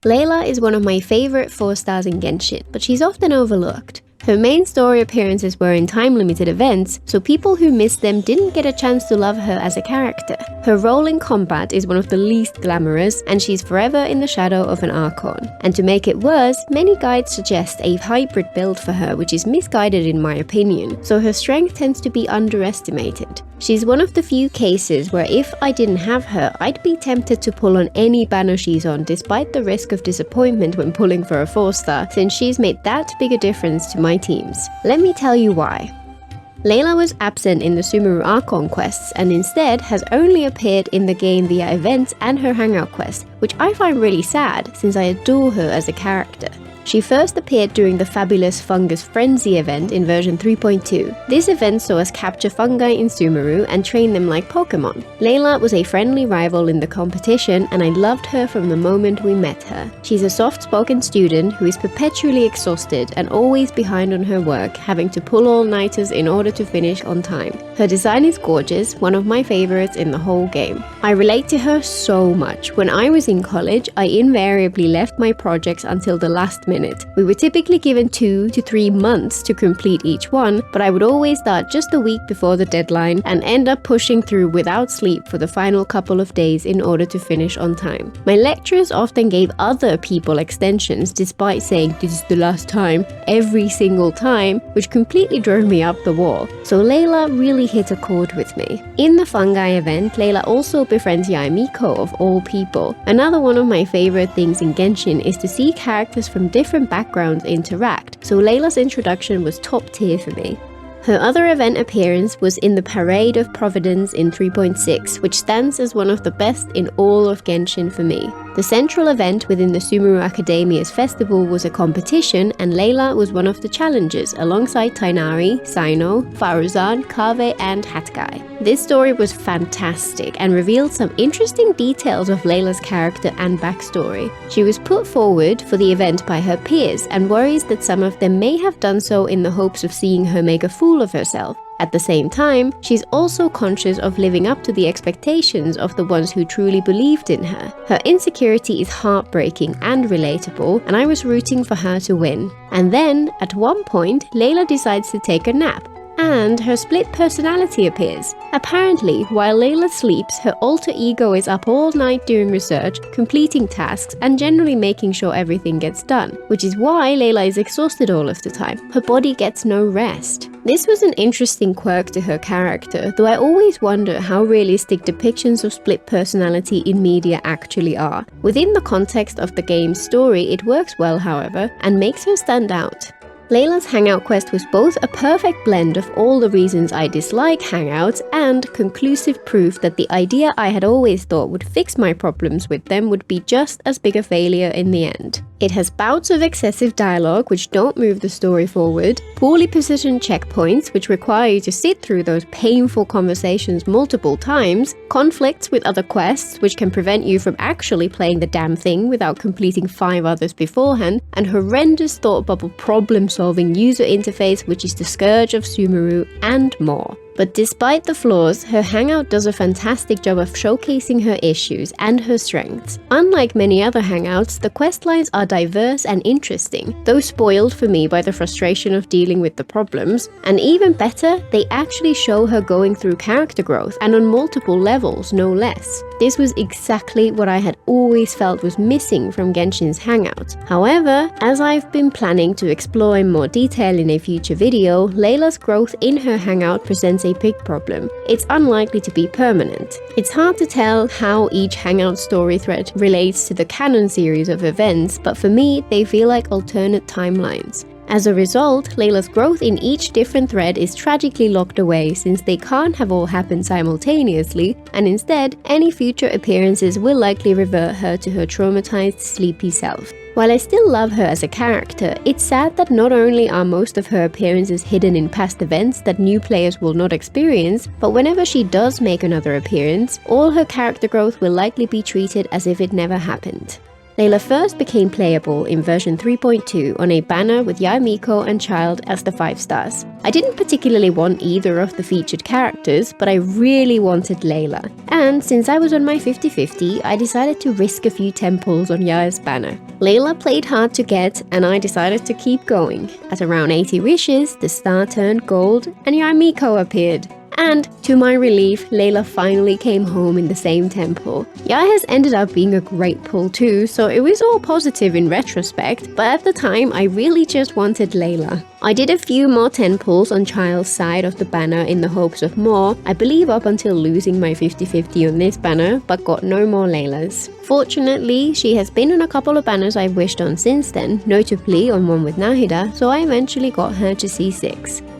Layla is one of my favorite 4 stars in Genshin, but she's often overlooked. Her main story appearances were in time-limited events, so people who missed them didn't get a chance to love her as a character. Her role in combat is one of the least glamorous, and she's forever in the shadow of an archon. And to make it worse, many guides suggest a hybrid build for her, which is misguided in my opinion, so her strength tends to be underestimated. She's one of the few cases where if I didn't have her, I'd be tempted to pull on any banner she's on despite the risk of disappointment when pulling for a 4-star, since she's made that big a difference to my teams. Let me tell you why. Layla was absent in the Sumeru Archon quests and instead has only appeared in the game via events and her hangout quest, which I find really sad since I adore her as a character. She first appeared during the fabulous Fungus Frenzy event in version 3.2. This event saw us capture fungi in Sumeru and train them like Pokemon. Layla was a friendly rival in the competition and I loved her from the moment we met her. She's a soft-spoken student who is perpetually exhausted and always behind on her work, having to pull all-nighters in order to finish on time. Her design is gorgeous, one of my favorites in the whole game. I relate to her so much. When I was in college, I invariably left my projects until the last minute. We were typically given 2 to 3 months to complete each one, but I would always start just a week before the deadline and end up pushing through without sleep for the final couple of days in order to finish on time. My lecturers often gave other people extensions despite saying this is the last time every single time, which completely drove me up the wall. So Layla really hit a chord with me. In the fungi event, Layla also befriends Yaemiko of all people. Another one of my favorite things in Genshin is to see characters from different backgrounds interact, so Layla's introduction was top tier for me. Her other event appearance was in the Parade of Providence in 3.6, which stands as one of the best in all of Genshin for me. The central event within the Sumeru Academia's festival was a competition, and Layla was one of the challengers alongside Tainari, Sino, Faruzan, Kaveh, and Hatgai. This story was fantastic and revealed some interesting details of Layla's character and backstory. She was put forward for the event by her peers and worries that some of them may have done so in the hopes of seeing her make a fool of herself. At the same time, she's also conscious of living up to the expectations of the ones who truly believed in her. Her insecurity is heartbreaking and relatable, and I was rooting for her to win. And then, at one point, Layla decides to take a nap, and her split personality appears. Apparently, while Layla sleeps, her alter ego is up all night doing research, completing tasks, and generally making sure everything gets done, which is why Layla is exhausted all of the time. Her body gets no rest. This was an interesting quirk to her character, though I always wonder how realistic depictions of split personality in media actually are. Within the context of the game's story, it works well, however, and makes her stand out. Layla's hangout quest was both a perfect blend of all the reasons I dislike hangouts and conclusive proof that the idea I had always thought would fix my problems with them would be just as big a failure in the end. It has bouts of excessive dialogue which don't move the story forward, poorly positioned checkpoints which require you to sit through those painful conversations multiple times, conflicts with other quests which can prevent you from actually playing the damn thing without completing 5 others beforehand, and horrendous thought bubble problem-solving user interface which is the scourge of Sumeru, and more. But despite the flaws, her hangout does a fantastic job of showcasing her issues and her strengths. Unlike many other hangouts, the questlines are diverse and interesting, though spoiled for me by the frustration of dealing with the problems. And even better, they actually show her going through character growth, and on multiple levels, no less. This was exactly what I had always felt was missing from Genshin's hangout. However, as I've been planning to explore in more detail in a future video, Layla's growth in her hangout presents a big problem. It's unlikely to be permanent. It's hard to tell how each hangout story thread relates to the canon series of events, but for me, they feel like alternate timelines. As a result, Layla's growth in each different thread is tragically locked away since they can't have all happen simultaneously, and instead, any future appearances will likely revert her to her traumatized, sleepy self. While I still love her as a character, it's sad that not only are most of her appearances hidden in past events that new players will not experience, but whenever she does make another appearance, all her character growth will likely be treated as if it never happened. Layla first became playable in version 3.2 on a banner with Yamiko and Child as the 5 stars. I didn't particularly want either of the featured characters, but I really wanted Layla. And since I was on my 50-50, I decided to risk a few temples on Yaya's banner. Layla played hard to get, and I decided to keep going. At around 80 wishes, the star turned gold and Yamiko appeared. And, to my relief, Layla finally came home in the same temple. Yaya has ended up being a great pull too, so it was all positive in retrospect, but at the time I really just wanted Layla. I did a few more 10 pulls on Child's side of the banner in the hopes of more, I believe up until losing my 50-50 on this banner, but got no more Laylas. Fortunately, she has been on a couple of banners I've wished on since then, notably on one with Nahida, so I eventually got her to C6.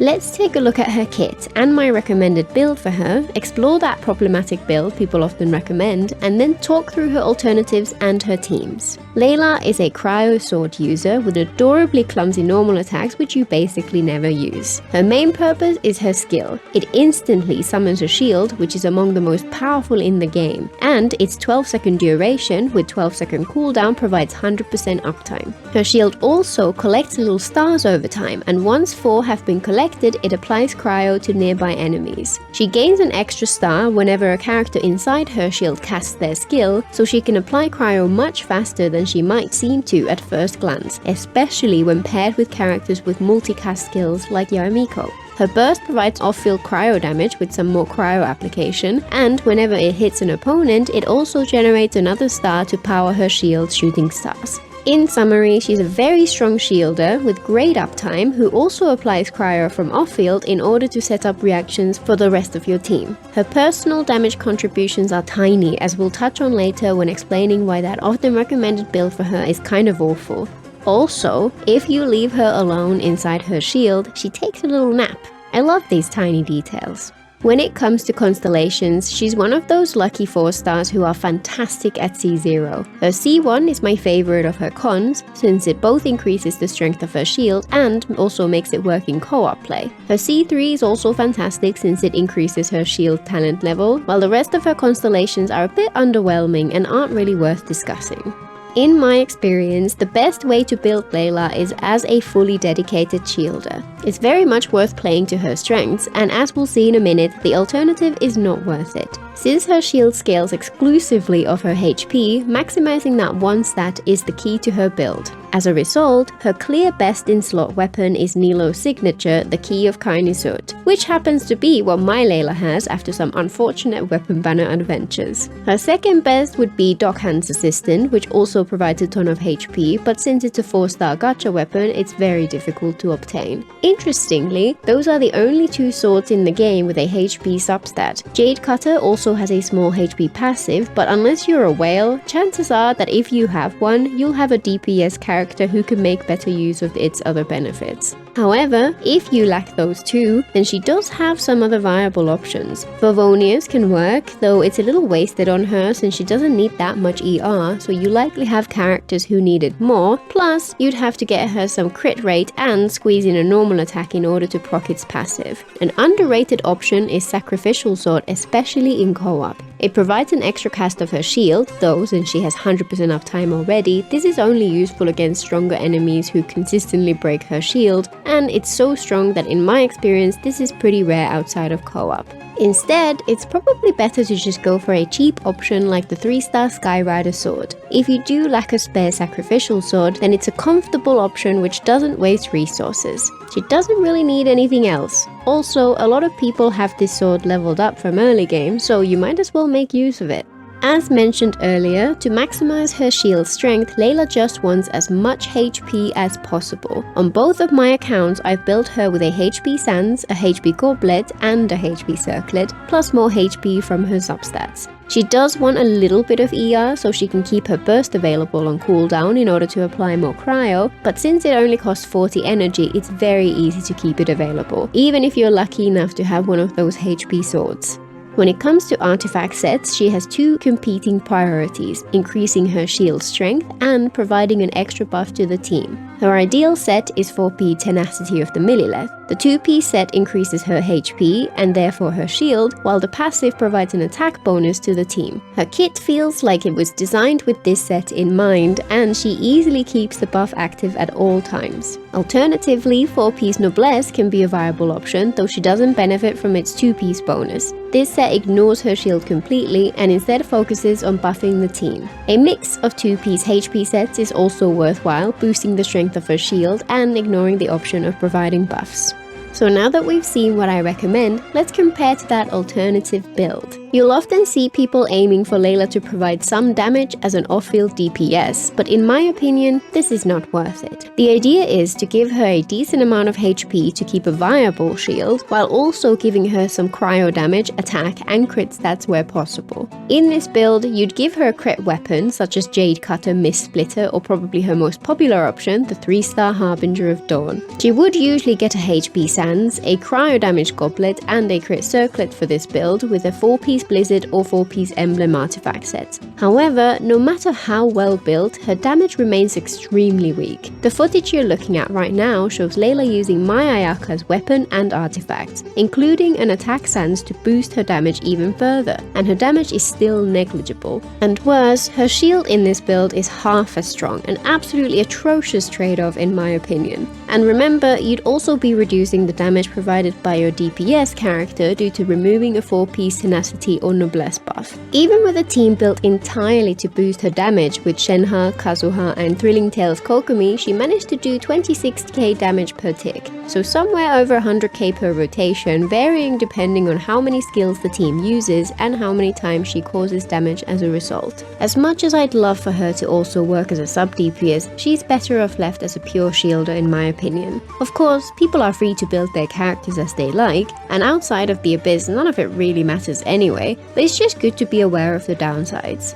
Let's take a look at her kit and my recommended build for her, explore that problematic build people often recommend, and then talk through her alternatives and her teams. Layla is a cryo sword user with adorably clumsy normal attacks which you basically never use. Her main purpose is her skill. It instantly summons a shield, which is among the most powerful in the game, and its 12-second duration with 12-second cooldown provides 100% uptime. Her shield also collects little stars over time, and once 4 have been collected, it applies cryo to nearby enemies. She gains an extra star whenever a character inside her shield casts their skill, so she can apply cryo much faster than she might seem to at first glance, especially when paired with characters with multicast skills like Yamiko. Her burst provides off-field cryo damage with some more cryo application, and whenever it hits an opponent, it also generates another star to power her shield shooting stars. In summary, she's a very strong shielder with great uptime who also applies cryo from off-field in order to set up reactions for the rest of your team. Her personal damage contributions are tiny, as we'll touch on later when explaining why that often recommended build for her is kind of awful. Also, if you leave her alone inside her shield, she takes a little nap. I love these tiny details. When it comes to constellations, she's one of those lucky 4 stars who are fantastic at C0. Her C1 is my favorite of her cons, since it both increases the strength of her shield and also makes it work in co-op play. Her C3 is also fantastic since it increases her shield talent level, while the rest of her constellations are a bit underwhelming and aren't really worth discussing. In my experience, the best way to build Layla is as a fully dedicated shielder. It's very much worth playing to her strengths, and as we'll see in a minute, the alternative is not worth it. Since her shield scales exclusively off her HP, maximizing that one stat is the key to her build. As a result, her clear best in slot weapon is Nilo's signature, the Key of Kainisut, which happens to be what my Layla has after some unfortunate weapon banner adventures. Her second best would be Dockhand's Assistant, which also provides a ton of HP, but since it's a 4-star gacha weapon, it's very difficult to obtain. Interestingly, those are the only 2 swords in the game with a HP substat. Jade Cutter also has a small HP passive, but unless you're a whale, chances are that if you have one, you'll have a DPS character who can make better use of its other benefits. However, if you lack those 2, then she does have some other viable options. Favonius can work, though it's a little wasted on her since she doesn't need that much ER, so you likely have characters who need it more, plus you'd have to get her some crit rate and squeeze in a normal attack in order to proc its passive. An underrated option is Sacrificial Sword, especially in co-op. It provides an extra cast of her shield, though since she has 100% uptime already, this is only useful against stronger enemies who consistently break her shield, and it's so strong that in my experience this is pretty rare outside of co-op. Instead, it's probably better to just go for a cheap option like the 3-star Skyrider sword. If you do lack a spare Sacrificial Sword, then it's a comfortable option which doesn't waste resources. She doesn't really need anything else. Also, a lot of people have this sword leveled up from early game, so you might as well make use of it. As mentioned earlier, to maximize her shield strength, Layla just wants as much HP as possible. On both of my accounts, I've built her with a HP Sands, a HP Goblet, and a HP Circlet, plus more HP from her substats. She does want a little bit of ER so she can keep her burst available on cooldown in order to apply more cryo, but since it only costs 40 energy, it's very easy to keep it available, even if you're lucky enough to have one of those HP swords. When it comes to artifact sets, she has two competing priorities, increasing her shield strength and providing an extra buff to the team. Her ideal set is 4P Tenacity of the Millilith. The 2P set increases her HP and therefore her shield, while the passive provides an attack bonus to the team. Her kit feels like it was designed with this set in mind, and she easily keeps the buff active at all times. Alternatively, 4P's Noblesse can be a viable option, though she doesn't benefit from its 2P's bonus. This set ignores her shield completely and instead focuses on buffing the team. A mix of 2P's HP sets is also worthwhile, boosting the strength of her shield and ignoring the option of providing buffs. So now that we've seen what I recommend, let's compare to that alternative build. You'll often see people aiming for Layla to provide some damage as an off-field DPS, but in my opinion, this is not worth it. The idea is to give her a decent amount of HP to keep a viable shield, while also giving her some cryo damage, attack, and crit stats where possible. In this build, you'd give her a crit weapon such as Jade Cutter, Mist Splitter, or probably her most popular option, the 3-star Harbinger of Dawn. She would usually get a HP Sands, a cryo damage goblet, and a crit circlet for this build with a 4-piece Blizzard or 4-piece Emblem artifact set. However, no matter how well built, her damage remains extremely weak. The footage you're looking at right now shows Layla using my Ayaka's weapon and artifacts, including an attack Sands to boost her damage even further, and her damage is still negligible. And worse, her shield in this build is half as strong, an absolutely atrocious trade-off in my opinion. And remember, you'd also be reducing the damage provided by your DPS character due to removing a 4-piece Tenacity or Noblesse buff. Even with a team built entirely to boost her damage with Shenhe, Kazuha, and Thrilling Tales Kokomi, she managed to do 26k damage per tick, so somewhere over 100k per rotation, varying depending on how many skills the team uses and how many times she causes damage as a result. As much as I'd love for her to also work as a sub DPS, she's better off left as a pure shielder in my opinion. Of course, people are free to build their characters as they like, and outside of the Abyss none of it really matters anyway, but it's just good to be aware of the downsides.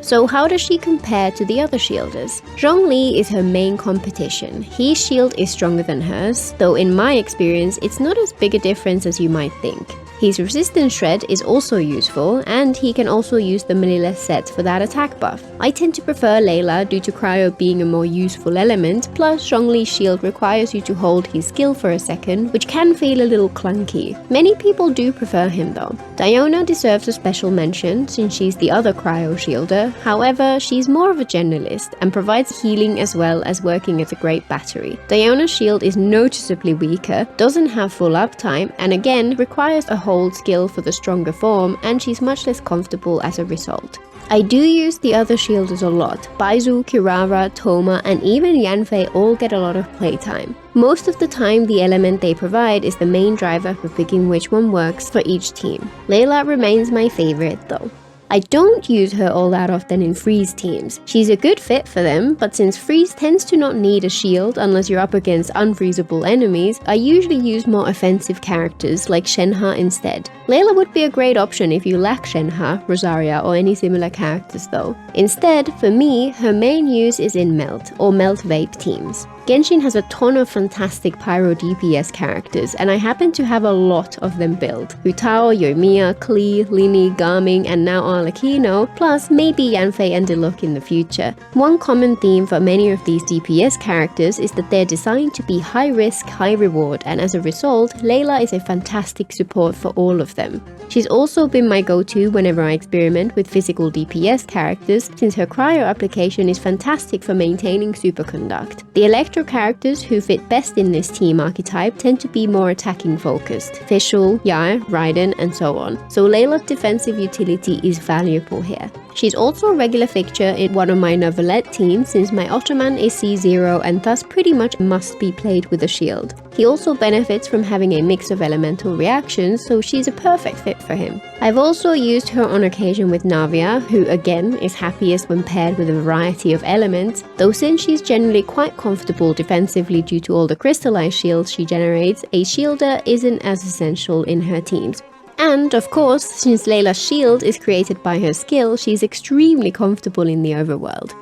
So how does she compare to the other shielders? Zhongli is her main competition. His shield is stronger than hers, though in my experience it's not as big a difference as you might think. His resistance shred is also useful, and he can also use the Millilith set for that attack buff. I tend to prefer Layla due to cryo being a more useful element, plus Zhongli's shield requires you to hold his skill for a second, which can feel a little clunky. Many people do prefer him though. Diona deserves a special mention since she's the other cryo shielder, however she's more of a generalist and provides healing as well as working as a great battery. Diona's shield is noticeably weaker, doesn't have full uptime, and again requires a hold skill for the stronger form, and she's much less comfortable as a result. I do use the other shielders a lot. Baizu, Kirara, Toma, and even Yanfei all get a lot of playtime. Most of the time, the element they provide is the main driver for picking which one works for each team. Layla remains my favorite though. I don't use her all that often in freeze teams. She's a good fit for them, but since freeze tends to not need a shield unless you're up against unfreezable enemies, I usually use more offensive characters like Shenhe instead. Layla would be a great option if you lack Shenhe, Rosaria, or any similar characters though. Instead, for me, her main use is in Melt or Melt Vape teams. Genshin has a ton of fantastic pyro DPS characters, and I happen to have a lot of them built. Hutao, Yoimiya, Klee, Lini, Garming, and now Arlecchino, plus maybe Yanfei and Diluc in the future. One common theme for many of these DPS characters is that they're designed to be high risk, high reward, and as a result, Layla is a fantastic support for all of them. She's also been my go-to whenever I experiment with physical DPS characters, since her cryo application is fantastic for maintaining Superconduct. The Electro characters who fit best in this team archetype tend to be more attacking focused, Fischl, Yair, Raiden, and so on, so Layla's defensive utility is valuable here. She's also a regular fixture in one of my Novelette teams since my Ottoman is C0 and thus pretty much must be played with a shield. He also benefits from having a mix of elemental reactions, so she's a perfect fit for him. I've also used her on occasion with Navia, who again is happiest when paired with a variety of elements, though since she's generally quite comfortable defensively due to all the crystallized shields she generates, a shielder isn't as essential in her teams. And of course, since Layla's shield is created by her skill, she's extremely comfortable in the overworld.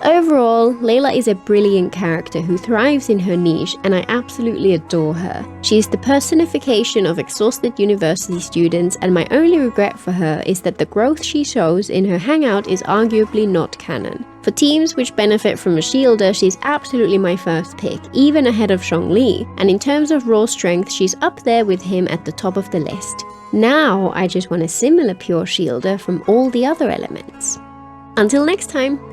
Overall, Layla is a brilliant character who thrives in her niche, and I absolutely adore her. She is the personification of exhausted university students, and my only regret for her is that the growth she shows in her hangout is arguably not canon. For teams which benefit from a shielder, she's absolutely my first pick, even ahead of Zhongli, and in terms of raw strength, she's up there with him at the top of the list. Now, I just want a similar pure shielder from all the other elements. Until next time!